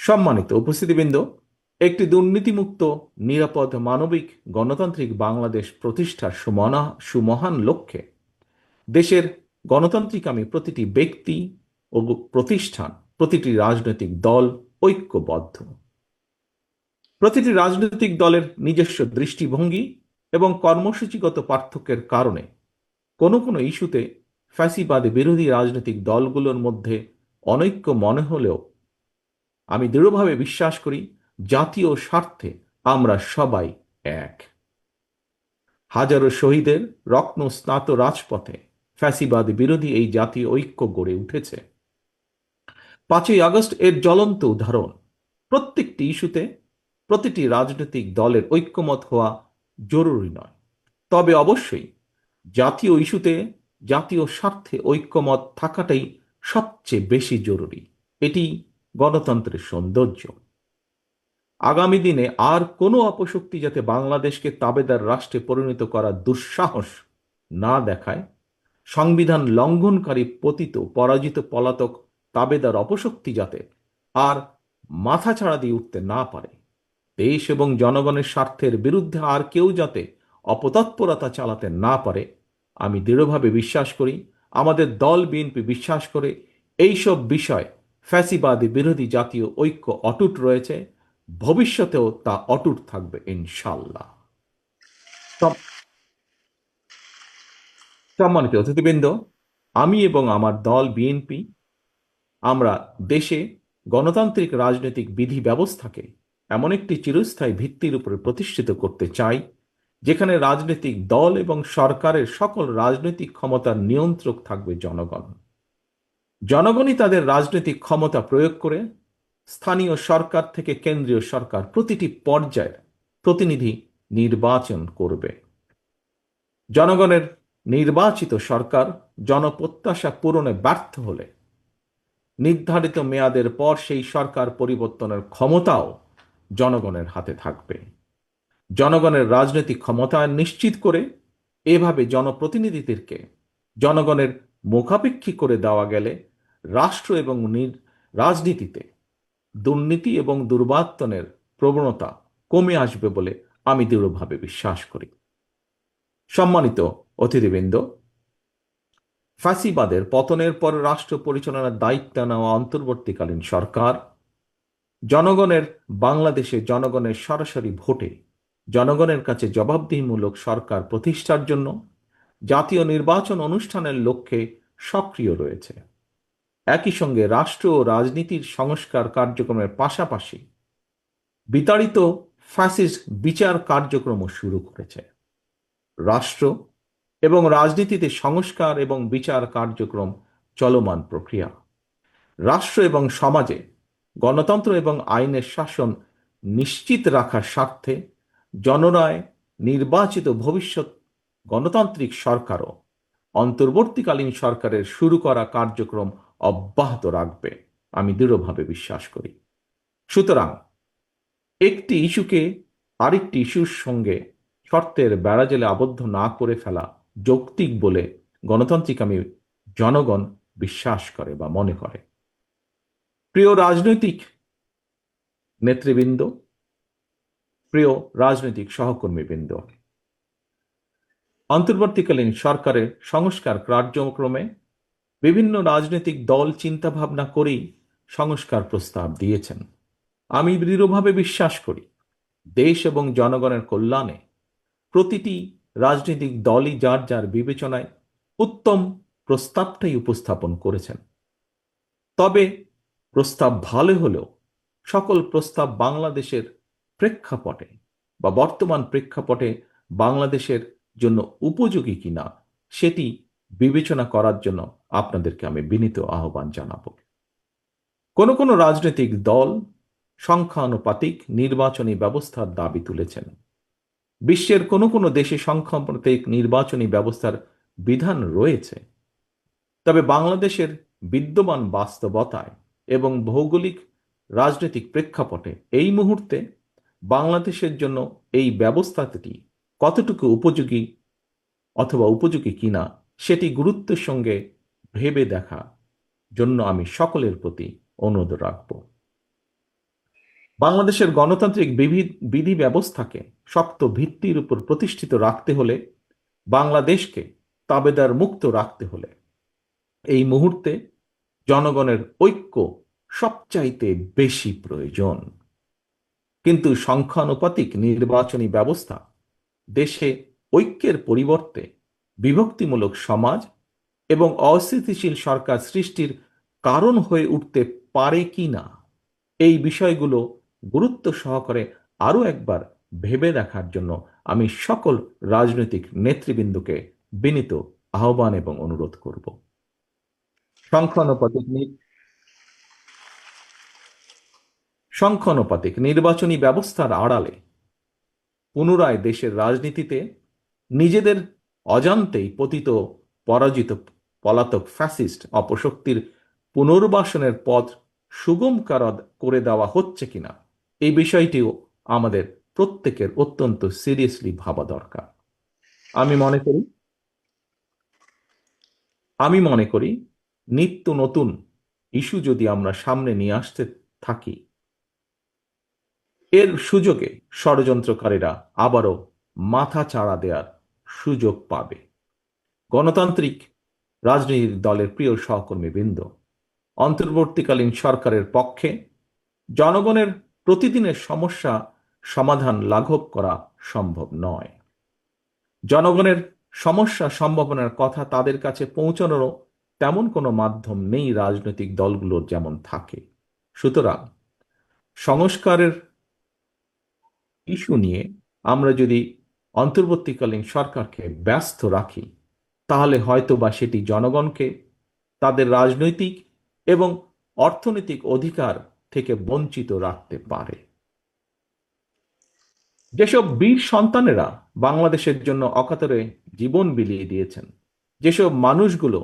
সম্মানিত উপস্থিতিবৃন্দ, একটি দুর্নীতিমুক্ত, নিরাপদ, মানবিক, গণতান্ত্রিক বাংলাদেশ প্রতিষ্ঠার সুমহান লক্ষ্যে দেশের গণতান্ত্রিকামী প্রতিটি ব্যক্তি ও প্রতিষ্ঠান, প্রতিটি রাজনৈতিক দল ঐক্যবদ্ধ। প্রতিটি রাজনৈতিক দলের নিজস্ব দৃষ্টিভঙ্গি এবং কর্মসূচিগত পার্থক্যের কারণে কোনো কোনো ইস্যুতে ফ্যাসিবাদ বিরোধী রাজনৈতিক দলগুলোর মধ্যে অনৈক্য মনে হলেও আমি দৃঢ়ভাবে বিশ্বাস করি জাতীয় স্বার্থে আমরা সবাই এক। হাজারো শহীদের রত্ন স্নাত রাজপথে ফ্যাসিবাদ বিরোধী এই জাতীয় ঐক্য গড়ে উঠেছে। 5ই আগস্ট এর জ্বলন্ত উদাহরণ। প্রত্যেকটি ইস্যুতে প্রতিটি রাজনৈতিক দলের ঐক্যমত হওয়া জরুরি নয়, তবে অবশ্যই জাতীয় ইস্যুতে জাতীয় স্বার্থে ঐক্যমত থাকাটাই সবচেয়ে বেশি জরুরি। এটি গণতন্ত্রের সৌন্দর্য। আগামী দিনে আর কোনো অপশক্তি যাতে বাংলাদেশকে তাবেদার রাষ্ট্রে পরিণত করার দুঃসাহস না দেখায়, সংবিধান লঙ্ঘনকারী পতিত পরাজিত পলাতক তাবেদার অপশক্তি যাতে আর মাথাছাড়া দিয়ে উঠতে না পারে, দেশ এবং জনগণের স্বার্থের বিরুদ্ধে আর কেউ যাতে অপতৎপরতা চালাতে না পারে, আমি দৃঢ়ভাবে বিশ্বাস করি, আমাদের দল বিএনপি বিশ্বাস করে, এইসব বিষয় ফ্যাসিবাদী বিরোধী জাতীয় ঐক্য অটুট রয়েছে, ভবিষ্যতেও তা অটুট থাকবে ইনশাল্লাহ। সম্মানিত অতিথিবৃন্দ, আমি এবং আমার দল বিএনপি আমরা দেশে গণতান্ত্রিক রাজনৈতিক বিধি ব্যবস্থাকে এমন একটি চিরস্থায়ী ভিত্তির উপরে প্রতিষ্ঠিত করতে চাই, যেখানে রাজনৈতিক দল এবং সরকারের সকল রাজনৈতিক ক্ষমতার নিয়ন্ত্রক থাকবে জনগণ। জনগণই তাদের রাজনৈতিক ক্ষমতা প্রয়োগ করে স্থানীয় সরকার থেকে কেন্দ্রীয় সরকার প্রতিটি পর্যায়ের প্রতিনিধি নির্বাচন করবে। জনগণের নির্বাচিত সরকার জনপ্রত্যাশা পূরণে ব্যর্থ হলে নির্ধারিত মেয়াদের পর সেই সরকার পরিবর্তনের ক্ষমতাও জনগণের হাতে থাকবে। জনগণের রাজনৈতিক ক্ষমতায়ন নিশ্চিত করে এভাবে জনপ্রতিনিধিদেরকে জনগণের মুখাপেক্ষী করে দেওয়া গেলে রাষ্ট্র এবং রাজনীতিতে দুর্নীতি এবং দুর্বার্তনের প্রবণতা কমে আসবে বলে আমি দৃঢ়ভাবে বিশ্বাস করি। সম্মানিত অতিথিবৃন্দ, ফ্যাসিবাদের পতনের পর রাষ্ট্র পরিচালনার দায়িত্ব নেওয়া অন্তর্বর্তীকালীন সরকার জনগণের বাংলাদেশে জনগণের সরাসরি ভোটে জনগণের কাছে জবাবদিহিমূলক সরকার প্রতিষ্ঠার জন্য জাতীয় নির্বাচন অনুষ্ঠানের লক্ষ্যে সক্রিয় রয়েছে। একই সঙ্গে রাষ্ট্র ও রাজনীতির সংস্কার কার্যক্রমের পাশাপাশি বিতাড়িত ফ্যাসিস্ট বিচার কার্যক্রমও শুরু করেছে। রাষ্ট্র এবং রাজনীতিতে সংস্কার এবং বিচার কার্যক্রম চলমান প্রক্রিয়া। রাষ্ট্র এবং সমাজে গণতন্ত্র এবং আইনের শাসন নিশ্চিত রাখার স্বার্থে জনরায় নির্বাচিত ভবিষ্যৎ গণতান্ত্রিক সরকারও অন্তর্বর্তীকালীন সরকারের শুরু করা কার্যক্রম অব্যাহত রাখবে, আমি দৃঢ়ভাবে বিশ্বাস করি। সুতরাং একটি ইস্যুকে আরেকটি ইস্যুর সঙ্গে শর্তের বেড়াজালে আবদ্ধ না করে ফেলা যৌক্তিক বলে গণতান্ত্রিক জনগণ বিশ্বাস করে বা মনে করে। প্রিয় রাজনৈতিক নেতৃবৃন্দ, প্রিয় রাজনৈতিক সহকর্মীবৃন্দ, অন্তর্বর্তীকালীন সরকারের সংস্কার কার্যক্রমে বিভিন্ন রাজনৈতিক দল চিন্তাভাবনা করেই সংস্কার প্রস্তাব দিয়েছেন। আমি দৃঢ়ভাবে বিশ্বাস করি দেশ এবং জনগণের কল্যাণে প্রতিটি রাজনৈতিক দলই যার যার বিবেচনায় উত্তম প্রস্তাবটাই উপস্থাপন করেছেন। তবে প্রস্তাব ভালো হলেও সকল প্রস্তাব বাংলাদেশের প্রেক্ষাপটে বা বর্তমান প্রেক্ষাপটে বাংলাদেশের জন্য উপযোগী কিনা সেটি বিবেচনা করার জন্য আপনাদেরকে আমি বিনীত আহ্বান জানাব। কোনো কোনো রাজনৈতিক দল সংখ্যানুপাতিক নির্বাচনী ব্যবস্থার দাবি তুলেছেন। বিশ্বের কোনো কোনো দেশে সংখ্যানুপাতিক নির্বাচনী ব্যবস্থার বিধান রয়েছে, তবে বাংলাদেশের বিদ্যমান বাস্তবতায় এবং ভৌগোলিক রাজনৈতিক প্রেক্ষাপটে এই মুহূর্তে বাংলাদেশের জন্য এই ব্যবস্থাটি কতটুকু উপযোগী অথবা উপযোগী কিনা সেটি গুরুত্বের সঙ্গে ভেবে দেখা জন্য আমি সকলের প্রতি অনুরোধ রাখব। বাংলাদেশের গণতান্ত্রিক বিধি ব্যবস্থাকে শক্ত ভিত্তির উপর প্রতিষ্ঠিত রাখতে হলে, বাংলাদেশকে তাবেদার মুক্ত রাখতে হলে এই মুহূর্তে জনগণের ঐক্য সবচাইতে বেশি প্রয়োজন। কিন্তু সংখ্যানুপাতিক নির্বাচনী ব্যবস্থা দেশে ঐক্যের পরিবর্তে বিভক্তিমূলক সমাজ এবং অস্থিতিশীল সরকার সৃষ্টির কারণ হয়ে উঠতে পারে কি না, এই বিষয়গুলো গুরুত্ব সহকারে আরও একবার ভেবে দেখার জন্য আমি সকল রাজনৈতিক নেতৃবৃন্দকে বিনীত আহ্বান এবং অনুরোধ করব। সংখ্যানুপাতিক সংখ্যানুপাতিক নির্বাচনী ব্যবস্থার আড়ালে পুনরায় দেশের রাজনীতিতে নিজেদের অজান্তেই পতিত পরাজিত পলাতক ফ্যাসিস্ট অপশক্তির পুনর্বাসনের পথ সুগম করে দেওয়া হচ্ছে কিনা, এই বিষয়টিও আমাদের প্রত্যেকের অত্যন্ত সিরিয়াসলি ভাবা দরকার। আমি মনে করি নিত্য নতুন ইস্যু যদি আমরা সামনে নিয়ে আসতে থাকি, এর সুযোগে ষড়যন্ত্রকারীরা আবারও মাথা চাড়া দেওয়ার সুযোগ পাবে। গণতান্ত্রিক রাজনৈতিক দলের প্রিয় সহকর্মীবৃন্দ, অন্তর্বর্তীকালীন সরকারের পক্ষে জনগণের প্রতিদিনের সমস্যা সমাধান লাঘব করা সম্ভব নয়। জনগণের সমস্যা সম্ভাবনার কথা তাদের কাছে পৌঁছানোরও তেমন কোনো মাধ্যম নেই রাজনৈতিক দলগুলোর যেমন থাকে। সুতরাং সংস্কারের ইস্যু নিয়ে আমরা যদি অন্তর্বর্তীকালীন সরকারকে ব্যস্ত রাখি, তাহলে হয়তো বা সেটি জনগণকে তাদের রাজনৈতিক এবং অর্থনৈতিক অধিকার থেকে বঞ্চিত রাখতে পারে। যেসব বীর সন্তানেরা বাংলাদেশের জন্য অকাতরে জীবন বিলিয়ে দিয়েছেন, যেসব মানুষগুলো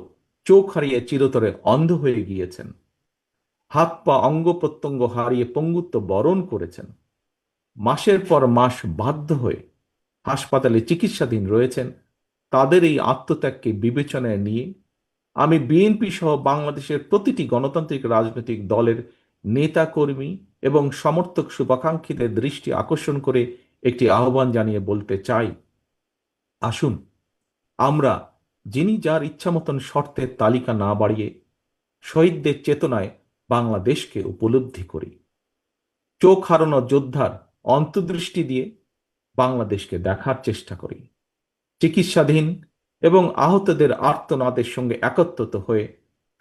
চোখ হারিয়ে চিরতরে অন্ধ হয়ে গিয়েছেন, হাত পা অঙ্গ প্রত্যঙ্গ হারিয়ে পঙ্গুত্ব বরণ করেছেন, মাসের পর মাস বাধ্য হয়ে হাসপাতালে চিকিৎসাধীন রয়েছেন, তাদের এই আত্মত্যাগকে বিবেচনায় নিয়ে আমি বিএনপি সহ বাংলাদেশের প্রতিটি গণতান্ত্রিক রাজনৈতিক দলের নেতা কর্মী এবং সমর্থক শুভাকাঙ্ক্ষীদের দৃষ্টি আকর্ষণ করে একটি আহ্বান জানিয়ে বলতে চাই, আসুন আমরা যিনি যার ইচ্ছা মতন শর্তের তালিকা না বাড়িয়ে শহীদদের চেতনায় বাংলাদেশকে উপলব্ধি করি। চোখ হারানো যোদ্ধার অন্তর্দৃষ্টি দিয়ে বাংলাদেশকে দেখার চেষ্টা করি। চিকিৎসাধীন এবং আহতদের আর্তনাদের সঙ্গে একত্রিত হয়ে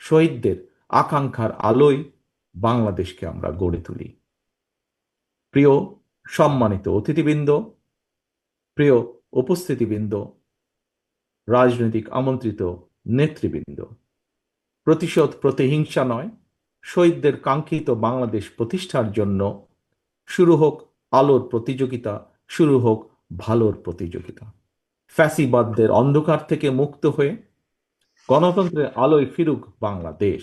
শহীদদের আকাঙ্ক্ষার আলোয় বাংলাদেশকে আমরা গড়ে তুলি। প্রিয় সম্মানিত অতিথিবৃন্দ, প্রিয় উপস্থিতিবৃন্দ, রাজনৈতিক আমন্ত্রিত নেতৃবৃন্দ, প্রতিশোধ প্রতিহিংসা নয়, শহীদদের কাঙ্ক্ষিত বাংলাদেশ প্রতিষ্ঠার জন্য শুরু হোক আলোর প্রতিযোগিতা, শুরু হোক ভালোর প্রতিযোগিতা। ফ্যাসিবাদদের অন্ধকার থেকে মুক্ত হয়ে গণতন্ত্রের আলোয় ফিরুক বাংলাদেশ।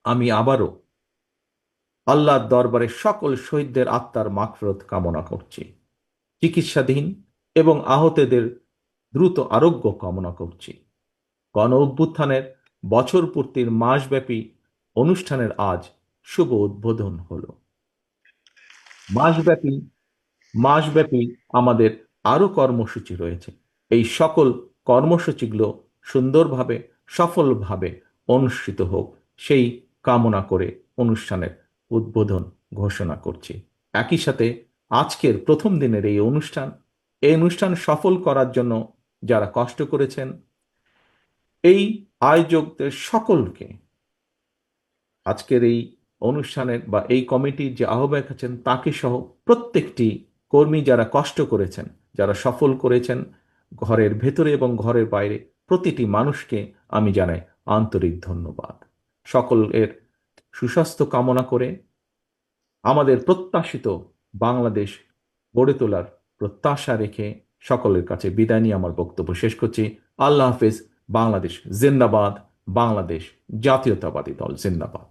আমি আবারও আল্লাহর দরবারে সকল শহীদদের আত্মার মাগফিরাত কামনা করছি। চিকিৎসাধীন এবং আহতদের দ্রুত আরোগ্য কামনা করছি। গণ অভ্যুত্থানের বছর পূর্তির মাসব্যাপী অনুষ্ঠানের আজ শুভ উদ্বোধন হলো। মাসব্যাপী আমাদের আরো কর্মসূচি রয়েছে। এই সকল কর্মসূচিগুলো সুন্দরভাবে সফলভাবে অনুষ্ঠিত হোক, সেই কামনা করে অনুষ্ঠানের উদ্বোধন ঘোষণা করছি। একই সাথে আজকের প্রথম দিনের এই অনুষ্ঠান সফল করার জন্য যারা কষ্ট করেছেন, এই আয়োজকদের সকলকে, আজকের এই অনুষ্ঠানের বা এই কমিটির যে আহ্বায়ক আছেন তাকে সহ প্রত্যেকটি কর্মী যারা কষ্ট করেছেন, যারা সফল করেছেন, ঘরের ভেতরে এবং ঘরের বাইরে প্রতিটি মানুষকে আমি জানাই আন্তরিক ধন্যবাদ। সকলের সুস্বাস্থ্য কামনা করে আমাদের প্রত্যাশিত বাংলাদেশ গড়ে তোলার প্রত্যাশা রেখে সকলের কাছে বিদায় নিয়ে আমার বক্তব্য শেষ করছি। আল্লাহ হাফেজ। বাংলাদেশ জিন্দাবাদ। বাংলাদেশ জাতীয়তাবাদী দল জিন্দাবাদ।